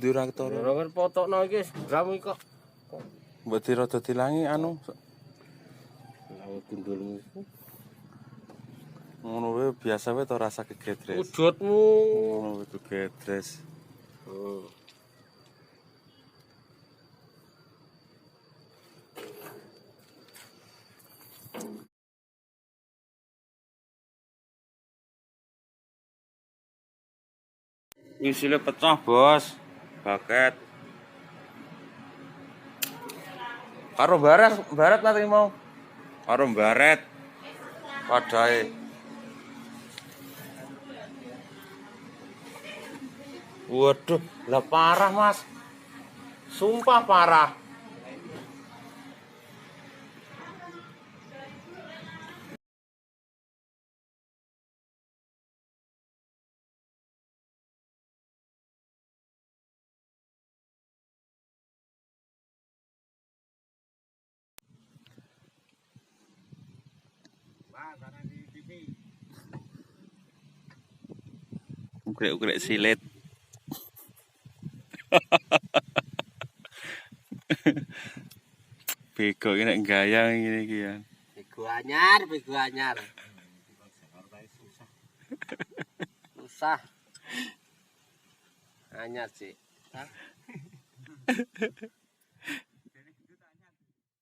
Pundi traktor? Ora kan potokno iki gram iki kok. Mbok dirada dilangi anu. Lawe gundulmu. Ngono wae biasa wae to rasa kegedres. Udutmu. Ngono wae kegedres. Isile pecah, Bos. Baket. Karo baret nanti mau. Karo baret. Padae. Waduh, lah parah, Mas. Sumpah parah. Ugrek-ugrek silet. Bego iki nek gayang ngene iki ya. Bego anyar. Susah. Anyar sih.